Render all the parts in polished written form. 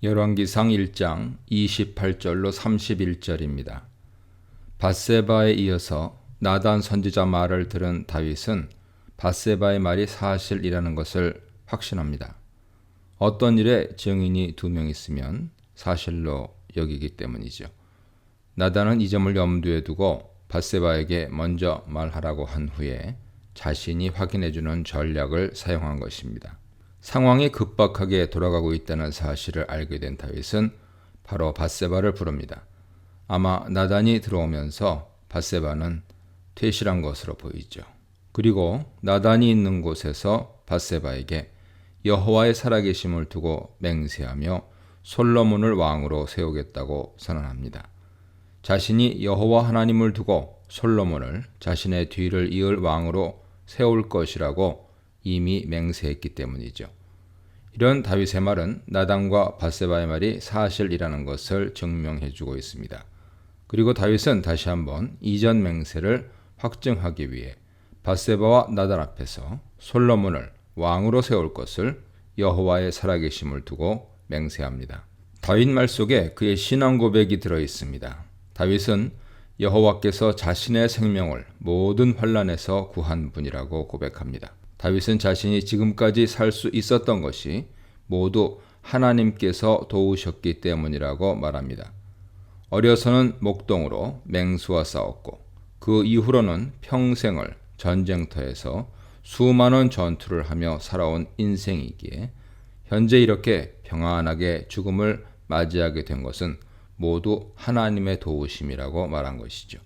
열왕기상 1장 28절로 31절입니다. 밧세바에 이어서 나단 선지자 말을 들은 다윗은 밧세바의 말이 사실이라는 것을 확신합니다. 어떤 일에 증인이 2명 있으면 사실로 여기기 때문이죠. 나단은 이 점을 염두에 두고 밧세바에게 먼저 말하라고 한 후에 자신이 확인해주는 전략을 사용한 것입니다. 상황이 급박하게 돌아가고 있다는 사실을 알게 된 다윗은 바로 밧세바를 부릅니다. 아마 나단이 들어오면서 밧세바는 퇴실한 것으로 보이죠. 그리고 나단이 있는 곳에서 밧세바에게 여호와의 살아계심을 두고 맹세하며 솔로몬을 왕으로 세우겠다고 선언합니다. 자신이 여호와 하나님을 두고 솔로몬을 자신의 뒤를 이을 왕으로 세울 것이라고 이미 맹세했기 때문이죠. 이런 다윗의 말은 나단과 밧세바의 말이 사실이라는 것을 증명해주고 있습니다. 그리고 다윗은 다시 한번 이전 맹세를 확증하기 위해 밧세바와 나단 앞에서 솔로몬을 왕으로 세울 것을 여호와의 살아계심을 두고 맹세합니다. 다윗 말 속에 그의 신앙 고백이 들어 있습니다. 다윗은 여호와께서 자신의 생명을 모든 환난에서 구한 분이라고 고백합니다. 다윗은 자신이 지금까지 살 수 있었던 것이 모두 하나님께서 도우셨기 때문이라고 말합니다. 어려서는 목동으로 맹수와 싸웠고 그 이후로는 평생을 전쟁터에서 수많은 전투를 하며 살아온 인생이기에 현재 이렇게 평안하게 죽음을 맞이하게 된 것은 모두 하나님의 도우심이라고 말한 것이죠.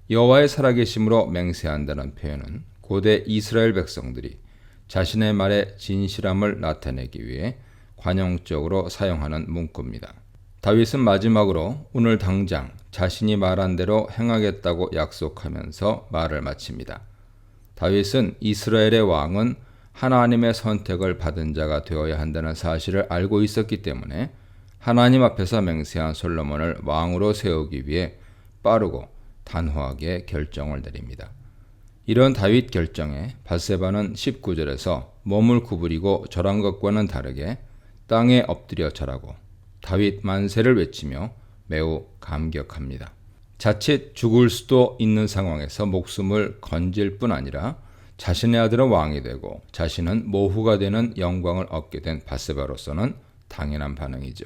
여호와의 살아계심으로 맹세한다는 표현은 고대 이스라엘 백성들이 자신의 말의 진실함을 나타내기 위해 관용적으로 사용하는 문구입니다. 다윗은 마지막으로 오늘 당장 자신이 말한 대로 행하겠다고 약속하면서 말을 마칩니다. 다윗은 이스라엘의 왕은 하나님의 선택을 받은 자가 되어야 한다는 사실을 알고 있었기 때문에 하나님 앞에서 맹세한 솔로몬을 왕으로 세우기 위해 빠르고 단호하게 결정을 내립니다. 이런 다윗 결정에 밧세바는 19절에서 몸을 구부리고 절한 것과는 다르게 땅에 엎드려 절하고 다윗 만세를 외치며 매우 감격합니다. 자칫 죽을 수도 있는 상황에서 목숨을 건질 뿐 아니라 자신의 아들은 왕이 되고 자신은 모후가 되는 영광을 얻게 된 밧세바로서는 당연한 반응이죠.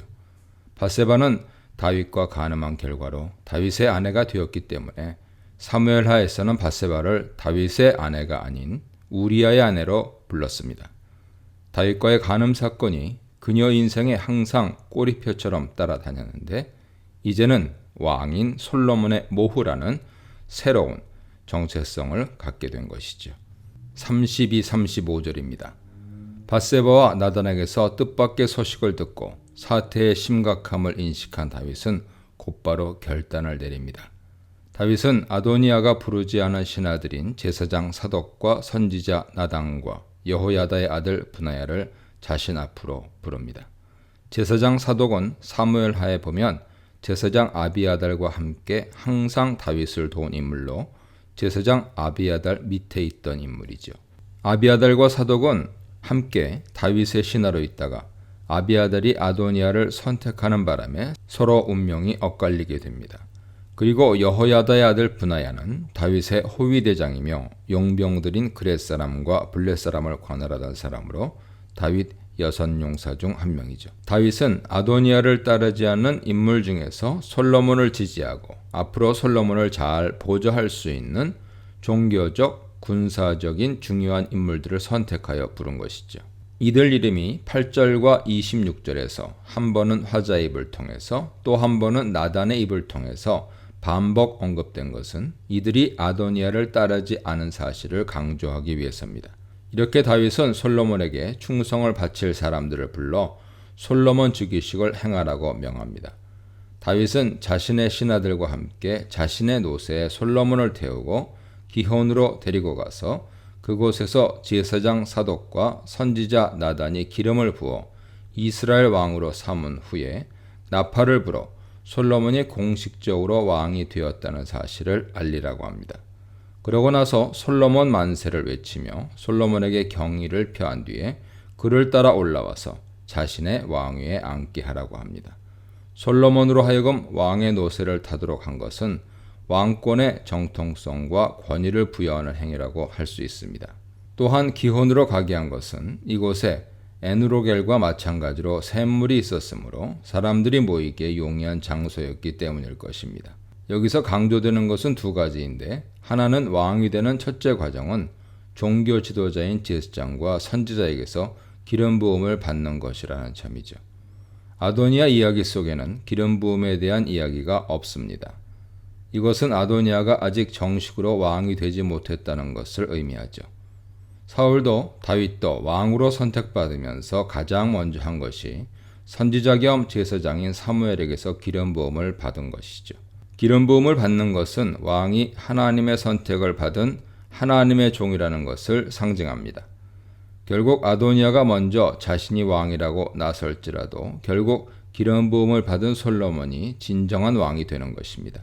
밧세바는 다윗과 간음한 결과로 다윗의 아내가 되었기 때문에 사무엘하에서는 밧세바를 다윗의 아내가 아닌 우리아의 아내로 불렀습니다. 다윗과의 간음 사건이 그녀 인생에 항상 꼬리표처럼 따라다녔는데 이제는 왕인 솔로몬의 모후라는 새로운 정체성을 갖게 된 것이죠. 32, 35절입니다. 밧세바와 나단에게서 뜻밖의 소식을 듣고 사태의 심각함을 인식한 다윗은 곧바로 결단을 내립니다. 다윗은 아도니아가 부르지 않은 신하들인 제사장 사독과 선지자 나단과 여호야다의 아들 브나야를 자신 앞으로 부릅니다. 제사장 사독은 사무엘하에 보면 제사장 아비아달과 함께 항상 다윗을 도운 인물로 제사장 아비아달 밑에 있던 인물이죠. 아비아달과 사독은 함께 다윗의 신하로 있다가 아비아달이 아도니아를 선택하는 바람에 서로 운명이 엇갈리게 됩니다. 그리고 여호야다의 아들 브나야는 다윗의 호위대장이며 용병들인 그렛 사람과 블렛 사람을 관할하던 사람으로 다윗 6용사 중 한 명이죠. 다윗은 아도니아를 따르지 않는 인물 중에서 솔로몬을 지지하고 앞으로 솔로몬을 잘 보좌할 수 있는 종교적, 군사적인 중요한 인물들을 선택하여 부른 것이죠. 이들 이름이 8절과 26절에서 한 번은 화자의 입을 통해서 또 한 번은 나단의 입을 통해서 반복 언급된 것은 이들이 아도니아를 따르지 않은 사실을 강조하기 위해서입니다. 이렇게 다윗은 솔로몬에게 충성을 바칠 사람들을 불러 솔로몬 즉위식을 행하라고 명합니다. 다윗은 자신의 신하들과 함께 자신의 노새에 솔로몬을 태우고 기혼으로 데리고 가서 그곳에서 제사장 사독과 선지자 나단이 기름을 부어 이스라엘 왕으로 삼은 후에 나팔을 불어 솔로몬이 공식적으로 왕이 되었다는 사실을 알리라고 합니다. 그러고 나서 솔로몬 만세를 외치며 솔로몬에게 경의를 표한 뒤에 그를 따라 올라와서 자신의 왕위에 앉게 하라고 합니다. 솔로몬으로 하여금 왕의 노새를 타도록 한 것은 왕권의 정통성과 권위를 부여하는 행위라고 할 수 있습니다. 또한 기혼으로 가게 한 것은 이곳에 에누로겔과 마찬가지로 샘물이 있었으므로 사람들이 모이기에 용이한 장소였기 때문일 것입니다. 여기서 강조되는 것은 두 가지인데, 하나는 왕이 되는 첫째 과정은 종교 지도자인 제사장과 선지자에게서 기름 부음을 받는 것이라는 점이죠. 아도니아 이야기 속에는 기름 부음에 대한 이야기가 없습니다. 이것은 아도니아가 아직 정식으로 왕이 되지 못했다는 것을 의미하죠. 사울도 다윗도 왕으로 선택받으면서 가장 먼저 한 것이 선지자 겸 제사장인 사무엘에게서 기름 부음을 받은 것이죠. 기름 부음을 받는 것은 왕이 하나님의 선택을 받은 하나님의 종이라는 것을 상징합니다. 결국 아도니아가 먼저 자신이 왕이라고 나설지라도 결국 기름 부음을 받은 솔로몬이 진정한 왕이 되는 것입니다.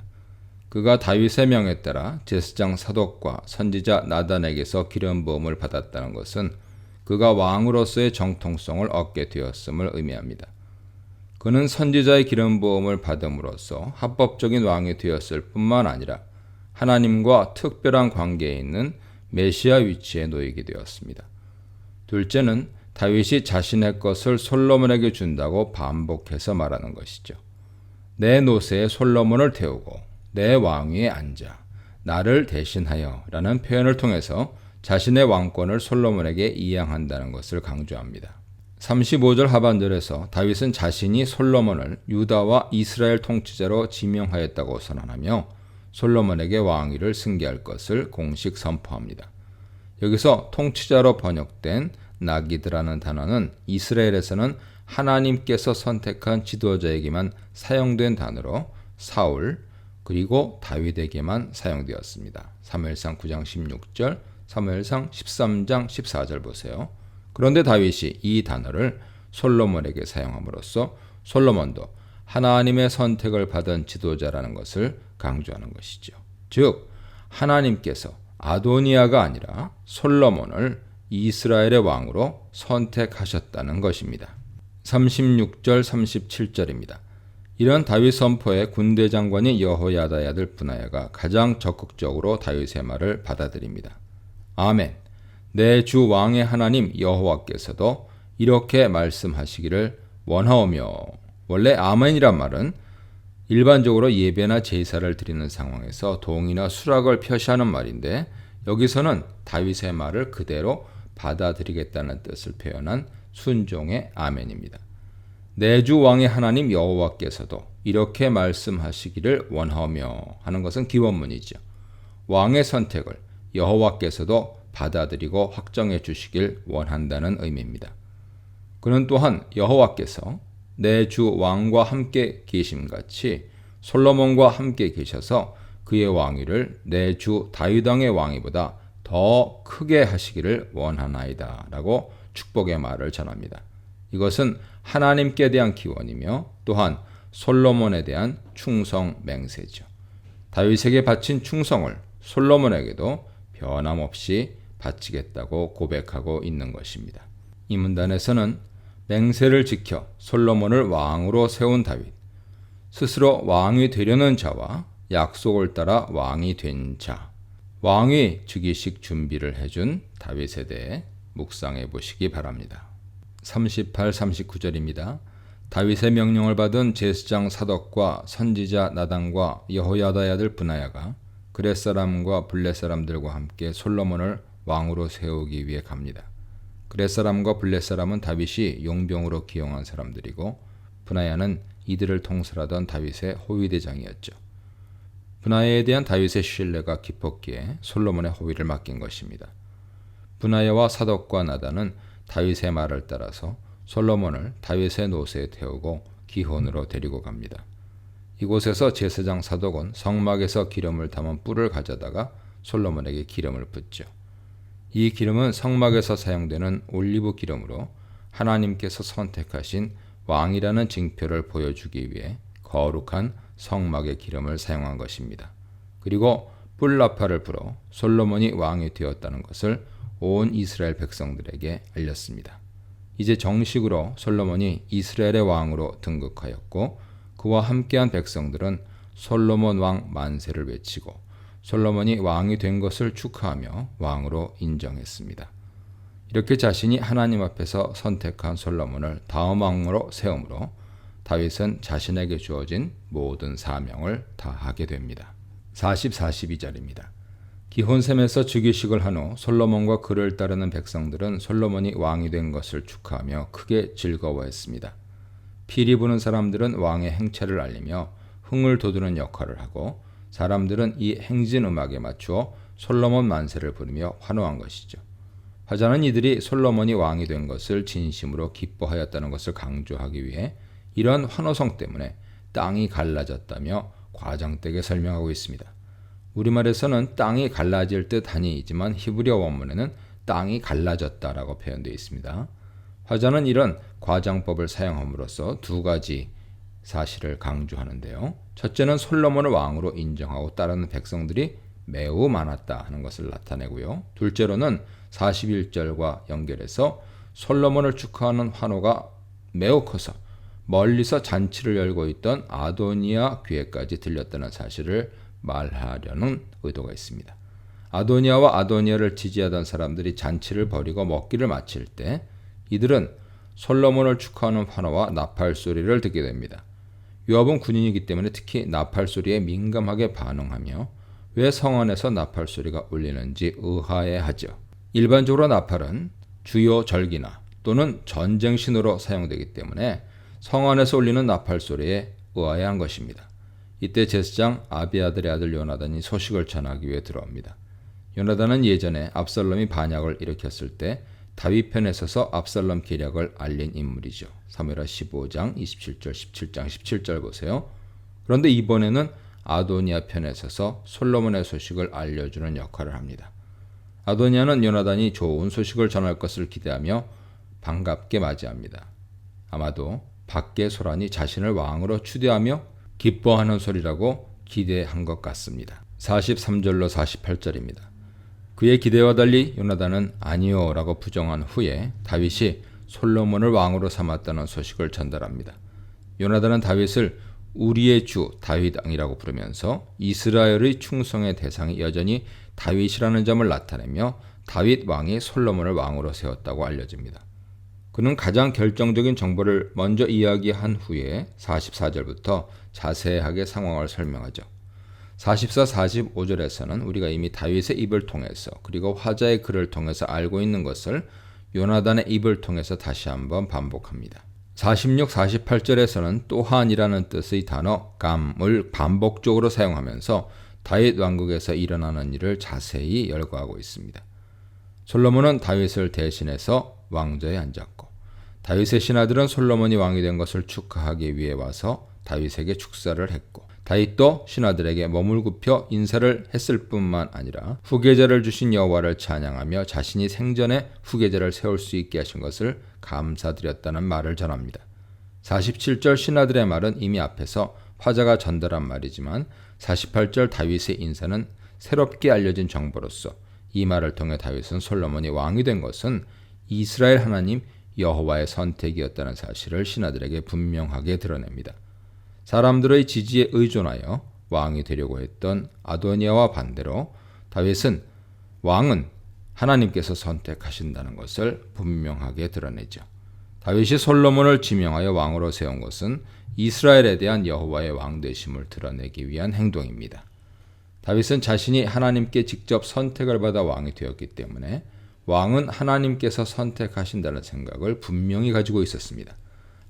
그가 다윗의 명에 따라 제사장 사독과 선지자 나단에게서 기름 부음을 받았다는 것은 그가 왕으로서의 정통성을 얻게 되었음을 의미합니다. 그는 선지자의 기름 부음을 받음으로써 합법적인 왕이 되었을 뿐만 아니라 하나님과 특별한 관계에 있는 메시아 위치에 놓이게 되었습니다. 둘째는 다윗이 자신의 것을 솔로몬에게 준다고 반복해서 말하는 것이죠. 내 노새에 솔로몬을 태우고 내 왕위에 앉아 나를 대신하여 라는 표현을 통해서 자신의 왕권을 솔로몬에게 이양한다는 것을 강조합니다. 35절 하반절에서 다윗은 자신이 솔로몬을 유다와 이스라엘 통치자로 지명하였다고 선언하며 솔로몬에게 왕위를 승계할 것을 공식 선포합니다. 여기서 통치자로 번역된 나기드라는 단어는 이스라엘에서는 하나님께서 선택한 지도자에게만 사용된 단어로 사울 그리고 다윗에게만 사용되었습니다. 사무엘상 9장 16절, 사무엘상 13장 14절 보세요. 그런데 다윗이 이 단어를 솔로몬에게 사용함으로써 솔로몬도 하나님의 선택을 받은 지도자라는 것을 강조하는 것이죠. 즉 하나님께서 아도니아가 아니라 솔로몬을 이스라엘의 왕으로 선택하셨다는 것입니다. 36절 37절입니다. 이런 다윗 선포에 군대 장관인 여호야다의 아들 브나야가 가장 적극적으로 다윗의 말을 받아들입니다. 아멘. 내 주 왕의 하나님 여호와께서도 이렇게 말씀하시기를 원하오며. 원래 아멘이란 말은 일반적으로 예배나 제사를 드리는 상황에서 동의나 수락을 표시하는 말인데, 여기서는 다윗의 말을 그대로 받아들이겠다는 뜻을 표현한 순종의 아멘입니다. 내 주 왕의 하나님 여호와께서도 이렇게 말씀하시기를 원하며 하는 것은 기원문이죠. 왕의 선택을 여호와께서도 받아들이고 확정해 주시길 원한다는 의미입니다. 그는 또한 여호와께서 내 주 왕과 함께 계심같이 솔로몬과 함께 계셔서 그의 왕위를 내 주 다윗 왕의 왕위보다 더 크게 하시기를 원하나이다 라고 축복의 말을 전합니다. 이것은 하나님께 대한 기원이며 또한 솔로몬에 대한 충성 맹세죠. 다윗에게 바친 충성을 솔로몬에게도 변함없이 바치겠다고 고백하고 있는 것입니다. 이 문단에서는 맹세를 지켜 솔로몬을 왕으로 세운 다윗, 스스로 왕이 되려는 자와 약속을 따라 왕이 된 자, 왕위 즉위식 준비를 해준 다윗에 대해 묵상해 보시기 바랍니다. 38, 39절입니다. 다윗의 명령을 받은 제사장 사독과 선지자 나단과 여호야다의 아들 브나야가 그렛 사람과 블렛 사람들과 함께 솔로몬을 왕으로 세우기 위해 갑니다. 그렛 사람과 블렛 사람은 다윗이 용병으로 기용한 사람들이고, 브나야는 이들을 통솔하던 다윗의 호위대장이었죠. 브나야에 대한 다윗의 신뢰가 깊었기에 솔로몬의 호위를 맡긴 것입니다. 브나야와 사독과 나단은 다윗의 말을 따라서 솔로몬을 다윗의 노새에 태우고 기혼으로 데리고 갑니다. 이곳에서 제사장 사독은 성막에서 기름을 담은 뿔을 가져다가 솔로몬에게 기름을 붓죠. 이 기름은 성막에서 사용되는 올리브 기름으로 하나님께서 선택하신 왕이라는 징표를 보여주기 위해 거룩한 성막의 기름을 사용한 것입니다. 그리고 뿔 나팔을 불어 솔로몬이 왕이 되었다는 것을 온 이스라엘 백성들에게 알렸습니다. 이제 정식으로 솔로몬이 이스라엘의 왕으로 등극하였고 그와 함께한 백성들은 솔로몬 왕 만세를 외치고 솔로몬이 왕이 된 것을 축하하며 왕으로 인정했습니다. 이렇게 자신이 하나님 앞에서 선택한 솔로몬을 다음 왕으로 세우므로 다윗은 자신에게 주어진 모든 사명을 다하게 됩니다. 42절입니다. 기혼셈에서 즉위식을 한 후 솔로몬과 그를 따르는 백성들은 솔로몬이 왕이 된 것을 축하하며 크게 즐거워했습니다. 피리 부는 사람들은 왕의 행차를 알리며 흥을 돋우는 역할을 하고 사람들은 이 행진 음악에 맞추어 솔로몬 만세를 부르며 환호한 것이죠. 화자는 이들이 솔로몬이 왕이 된 것을 진심으로 기뻐하였다는 것을 강조하기 위해 이런 환호성 때문에 땅이 갈라졌다며 과장되게 설명하고 있습니다. 우리말에서는 땅이 갈라질 듯 하니이지만 히브리어 원문에는 땅이 갈라졌다라고 표현되어 있습니다. 화자는 이런 과장법을 사용함으로써 두 가지 사실을 강조하는데요. 첫째는 솔로몬을 왕으로 인정하고 따르는 백성들이 매우 많았다 하는 것을 나타내고요. 둘째로는 41절과 연결해서 솔로몬을 축하하는 환호가 매우 커서 멀리서 잔치를 열고 있던 아도니아 귀에까지 들렸다는 사실을 말하려는 의도가 있습니다. 아도니아와 아도니아를 지지하던 사람들이 잔치를 벌이고 먹기를 마칠 때 이들은 솔로몬을 축하하는 환호와 나팔 소리를 듣게 됩니다. 요압은 군인이기 때문에 특히 나팔 소리에 민감하게 반응하며 왜 성안에서 나팔 소리가 울리는지 의아해하죠. 일반적으로 나팔은 주요 절기나 또는 전쟁 신호로 사용되기 때문에 성안에서 울리는 나팔 소리에 의아해한 것입니다. 이때 제사장 아비아들의 아들 요나단이 소식을 전하기 위해 들어옵니다. 요나단은 예전에 압살롬이 반역을 일으켰을 때 다윗 편에 서서 압살롬 계략을 알린 인물이죠. 사무엘하 15장 27절 17장 17절 보세요. 그런데 이번에는 아도니아 편에 서서 솔로몬의 소식을 알려주는 역할을 합니다. 아도니아는 요나단이 좋은 소식을 전할 것을 기대하며 반갑게 맞이합니다. 아마도 밖의 소란이 자신을 왕으로 추대하며 기뻐하는 소리라고 기대한 것 같습니다. 43절로 48절입니다. 그의 기대와 달리 요나단은 아니요 라고 부정한 후에 다윗이 솔로몬을 왕으로 삼았다는 소식을 전달합니다. 요나단은 다윗을 우리의 주 다윗 왕이라고 부르면서 이스라엘의 충성의 대상이 여전히 다윗이라는 점을 나타내며 다윗 왕이 솔로몬을 왕으로 세웠다고 알려집니다. 그는 가장 결정적인 정보를 먼저 이야기한 후에 44절부터 자세하게 상황을 설명하죠. 44, 45절에서는 우리가 이미 다윗의 입을 통해서 그리고 화자의 글을 통해서 알고 있는 것을 요나단의 입을 통해서 다시 한번 반복합니다. 46, 48절에서는 또한이라는 뜻의 단어 감을 반복적으로 사용하면서 다윗 왕국에서 일어나는 일을 자세히 열거하고 있습니다. 솔로몬은 다윗을 대신해서 왕좌에 앉았고 다윗의 신하들은 솔로몬이 왕이 된 것을 축하하기 위해 와서 다윗에게 축사를 했고 다윗도 신하들에게 몸을 굽혀 인사를 했을 뿐만 아니라 후계자를 주신 여호와를 찬양하며 자신이 생전에 후계자를 세울 수 있게 하신 것을 감사드렸다는 말을 전합니다. 47절 신하들의 말은 이미 앞에서 화자가 전달한 말이지만 48절 다윗의 인사는 새롭게 알려진 정보로서 이 말을 통해 다윗은 솔로몬이 왕이 된 것은 이스라엘 하나님 여호와의 선택이었다는 사실을 신하들에게 분명하게 드러냅니다. 사람들의 지지에 의존하여 왕이 되려고 했던 아도니아와 반대로 다윗은 왕은 하나님께서 선택하신다는 것을 분명하게 드러내죠. 다윗이 솔로몬을 지명하여 왕으로 세운 것은 이스라엘에 대한 여호와의 왕되심을 드러내기 위한 행동입니다. 다윗은 자신이 하나님께 직접 선택을 받아 왕이 되었기 때문에 왕은 하나님께서 선택하신다는 생각을 분명히 가지고 있었습니다.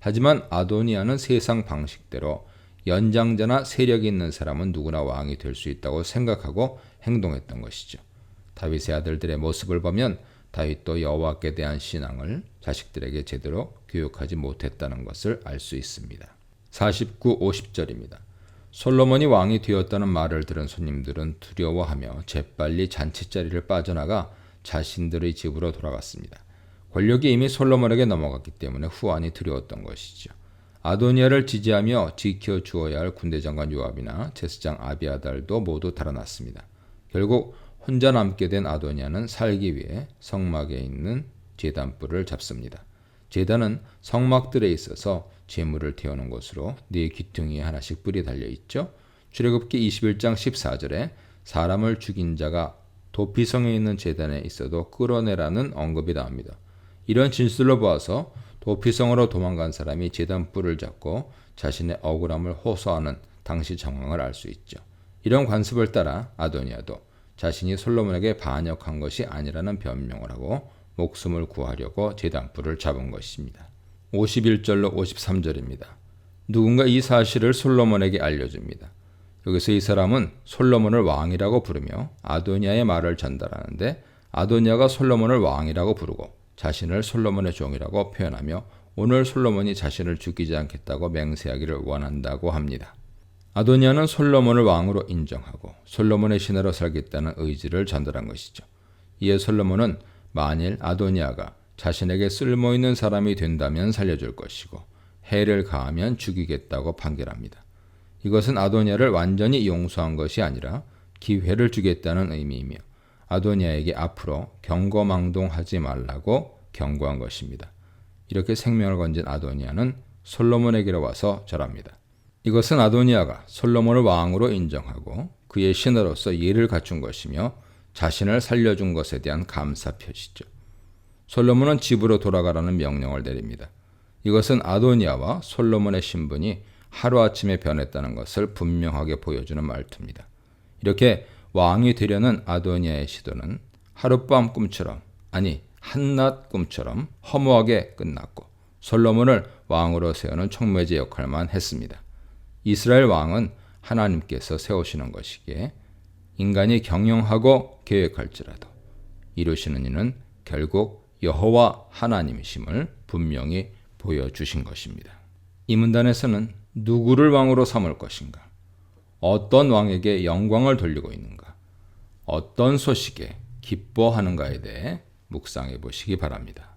하지만 아도니아는 세상 방식대로 연장자나 세력이 있는 사람은 누구나 왕이 될 수 있다고 생각하고 행동했던 것이죠. 다윗의 아들들의 모습을 보면 다윗도 여호와께 대한 신앙을 자식들에게 제대로 교육하지 못했다는 것을 알 수 있습니다. 49, 50절입니다. 솔로몬이 왕이 되었다는 말을 들은 손님들은 두려워하며 재빨리 잔치자리를 빠져나가 자신들의 집으로 돌아갔습니다. 권력이 이미 솔로몬에게 넘어갔기 때문에 후환이 두려웠던 것이죠. 아도니아를 지지하며 지켜주어야 할 군대장관 요압이나 제사장 아비아달도 모두 달아났습니다. 결국 혼자 남게 된 아도니아는 살기 위해 성막에 있는 제단불을 잡습니다. 제단은 성막들에 있어서 제물을 태우는 곳으로 네 귀퉁이에 하나씩 뿔이 달려 있죠. 출애굽기 21장 14절에 사람을 죽인 자가 도피성에 있는 제단에 있어도 끌어내라는 언급이 나옵니다. 이런 진술로 보아서 도피성으로 도망간 사람이 제단 뿔을 잡고 자신의 억울함을 호소하는 당시 정황을 알 수 있죠. 이런 관습을 따라 아도니아도 자신이 솔로몬에게 반역한 것이 아니라는 변명을 하고 목숨을 구하려고 제단 뿔을 잡은 것입니다. 51절로 53절입니다. 누군가 이 사실을 솔로몬에게 알려줍니다. 여기서 이 사람은 솔로몬을 왕이라고 부르며 아도니아의 말을 전달하는데 아도니아가 솔로몬을 왕이라고 부르고 자신을 솔로몬의 종이라고 표현하며 오늘 솔로몬이 자신을 죽이지 않겠다고 맹세하기를 원한다고 합니다. 아도니아는 솔로몬을 왕으로 인정하고 솔로몬의 신하로 살겠다는 의지를 전달한 것이죠. 이에 솔로몬은 만일 아도니아가 자신에게 쓸모있는 사람이 된다면 살려줄 것이고 해를 가하면 죽이겠다고 판결합니다. 이것은 아도니아를 완전히 용서한 것이 아니라 기회를 주겠다는 의미이며 아도니아에게 앞으로 경거망동하지 말라고 경고한 것입니다. 이렇게 생명을 건진 아도니아는 솔로몬에게로 와서 절합니다. 이것은 아도니아가 솔로몬을 왕으로 인정하고 그의 신하로서 예를 갖춘 것이며 자신을 살려준 것에 대한 감사 표시죠. 솔로몬은 집으로 돌아가라는 명령을 내립니다. 이것은 아도니아와 솔로몬의 신분이 하루아침에 변했다는 것을 분명하게 보여주는 말투입니다. 이렇게 왕이 되려는 아도니아의 시도는 하룻밤 꿈처럼, 아니 한낮 꿈처럼 허무하게 끝났고 솔로몬을 왕으로 세우는 촉매제 역할만 했습니다. 이스라엘 왕은 하나님께서 세우시는 것이기에 인간이 경영하고 계획할지라도 이루시는 이는 결국 여호와 하나님이심을 분명히 보여주신 것입니다. 이 문단에서는 누구를 왕으로 삼을 것인가? 어떤 왕에게 영광을 돌리고 있는가? 어떤 소식에 기뻐하는가에 대해 묵상해 보시기 바랍니다.